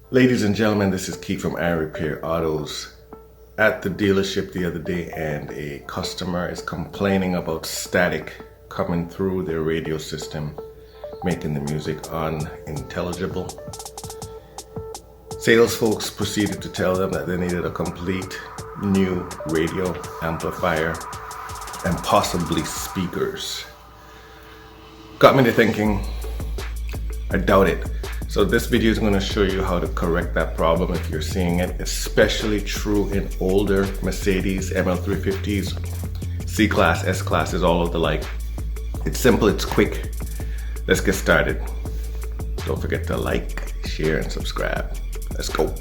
Ladies and gentlemen, this is Keith from iRepair Autos. At the dealership the other day, and a customer is complaining about static coming through their radio system, making the music unintelligible. Sales folks proceeded to tell them that they needed a complete new radio amplifier and possibly speakers. Got me to thinking, I doubt it. So this video is going to show you how to correct that problem if you're seeing it, especially true in older Mercedes ML350s, C-Class, S-Classes, all of the like. It's simple, it's quick. Let's get started. Don't forget to like, share, and subscribe. Let's go.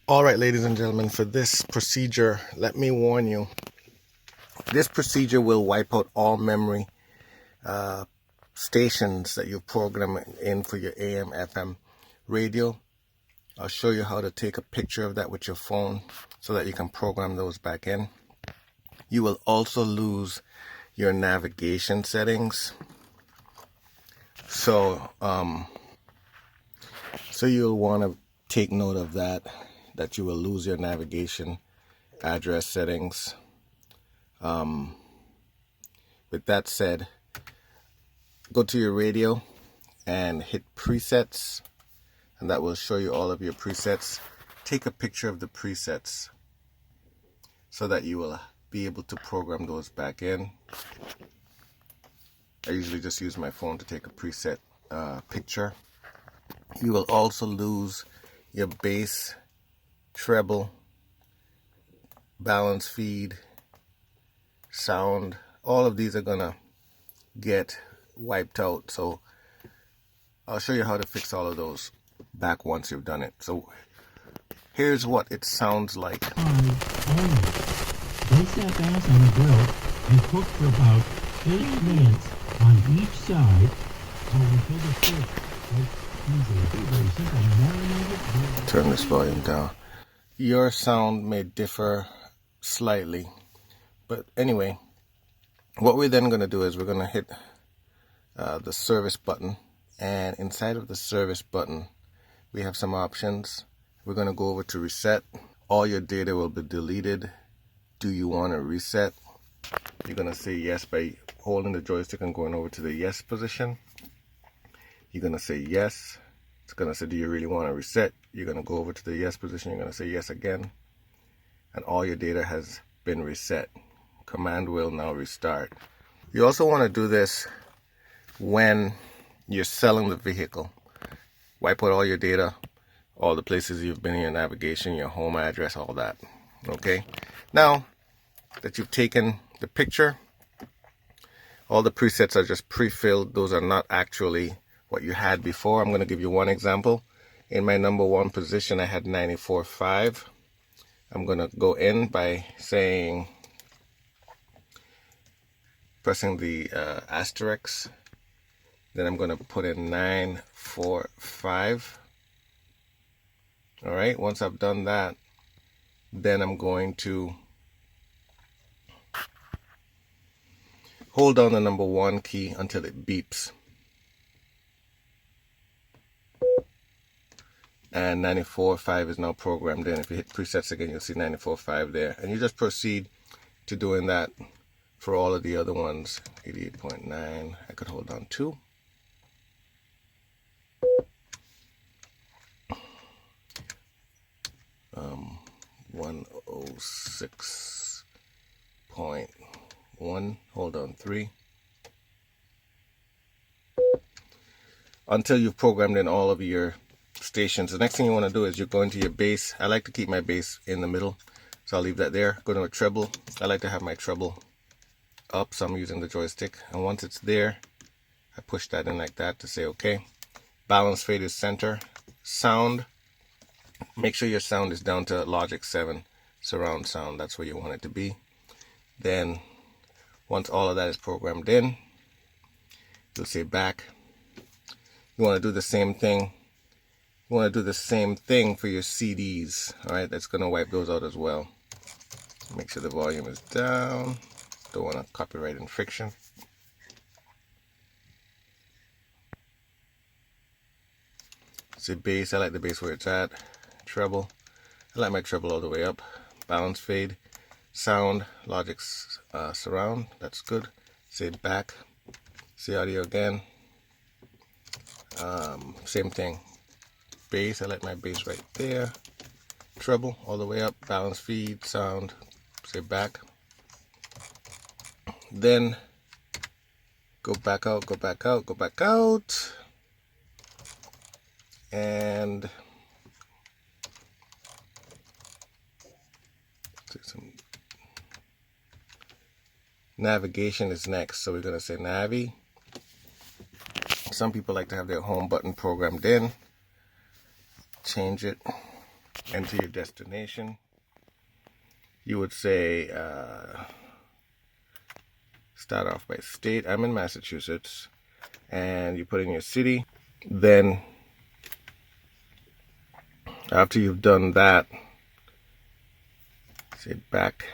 All right, ladies and gentlemen, for this procedure, let me warn you, this procedure will wipe out all memory stations that you've programmed in for your AM, FM radio. I'll show you how to take a picture of that with your phone so that you can program those back in. You will also lose your navigation settings. So you'll want to take note of that you will lose your navigation address settings. With that said, go to your radio and hit presets, and that will show you all of your presets. Take a picture of the presets so that you will be able to program those back in. I usually just use my phone to take a preset picture. You will also lose your bass, treble, balance feed, sound. All of these are gonna get wiped out, so I'll show you how to fix all of those back once you've done it. So here's what it sounds like. They sat bass on the grill and cooked for about 8 minutes on each side until the fish was easy. Very simple. Marinated. Turn this volume down. Your sound may differ slightly, but anyway, what we're then going to do is we're going to hit the service button, and inside of the service button we have some options. We're going to go over to reset. All your data will be deleted. Do you want to reset? You're going to say yes by holding the joystick and going over to the yes position. You're going to say yes. It's going to say, do you really want to reset? You're going to go over to the yes position. You're going to say yes again, and all your data has been reset. Command will now restart. You also want to do this when you're selling the vehicle. Wipe out all your data, all the places you've been in your navigation, your home address, all that. Okay? Now that you've taken the picture, all the presets are just pre-filled. Those are not actually what you had before. I'm going to give you one example. In my number one position, I had 94.5. I'm going to go in by saying, pressing the asterisk. Then I'm going to put in 945. All right, once I've done that, then I'm going to hold down the number 1 key until it beeps. And 94.5 is now programmed in. If you hit presets again, you'll see 94.5 there. And you just proceed to doing that for all of the other ones. 88.9, I could hold on 2. 106.1, hold on 3. Until you've programmed in all of your stations. The next thing you want to do is you're going to your bass. I like to keep my bass in the middle, so I'll leave that there. Go to a treble. I like to have my treble up, so I'm using the joystick, and once it's there, I push that in like that to say okay. Balance fade is center. Sound, make sure your sound is down to Logic 7 surround sound. That's where you want it to be. Then once all of that is programmed in, you'll say back. You want to do the same thing. You want to do the same thing for your CDs. All right, that's going to wipe those out as well. Make sure the volume is down. Don't want to copyright infringement. See bass, I like the bass where it's at. Treble, I like my treble all the way up. Balance, fade. Sound, Logic's surround, that's good. Say back, see audio again. Same thing. Bass, I like my bass right there. Treble all the way up, balance, feed, sound, say back. Then go back out, go back out, go back out. And some navigation is next. So we're going to say Navi. Some people like to have their home button programmed in. Change it. Enter your destination. You would say start off by state. I'm in Massachusetts. And you put in your city. Then after you've done that, say back,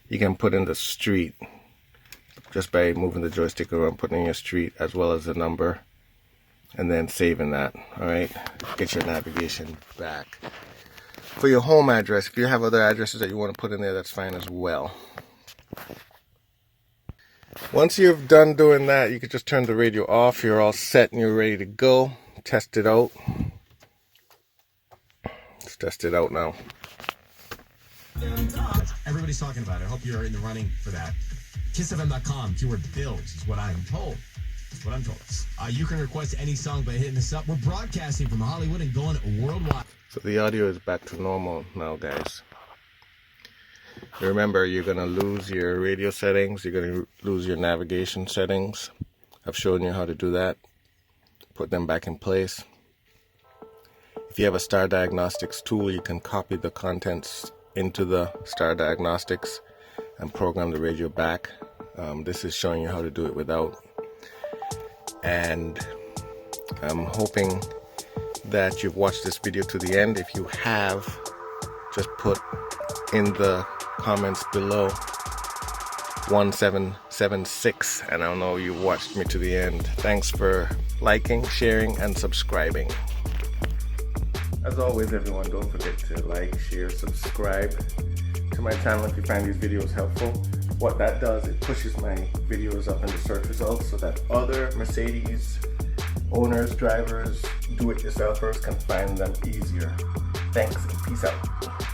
you can put in the street just by moving the joystick around, putting in your street as well as the number, and then saving that. All right, get your navigation back. For your home address, if you have other addresses that you want to put in there, that's fine as well. Once you've done doing that, you can just turn the radio off. You're all set and you're ready to go. Test it out. Let's test it out now. Everybody's talking about it. I hope you're in the running for that. KissFM.com, keyword builds is what I'm told. That's what I'm told. You can request any song by hitting us up. We're broadcasting from Hollywood and going worldwide. So the audio is back to normal now, guys. Remember, you're going to lose your radio settings. You're going to lose your navigation settings. I've shown you how to do that. Put them back in place. If you have a Star Diagnostics tool, you can copy the contents into the Star Diagnostics and program the radio back. This is showing you how to do it without. And I'm hoping that you've watched this video to the end. If you have, just put in the comments below 1776 and I'll know you watched me to the end. Thanks for liking, sharing, and subscribing. As always, everyone, don't forget to like, share, subscribe to my channel if you find these videos helpful. What that does, it pushes my videos up in the search results so that other Mercedes owners, drivers, do-it-yourselfers can find them easier. Thanks and peace out.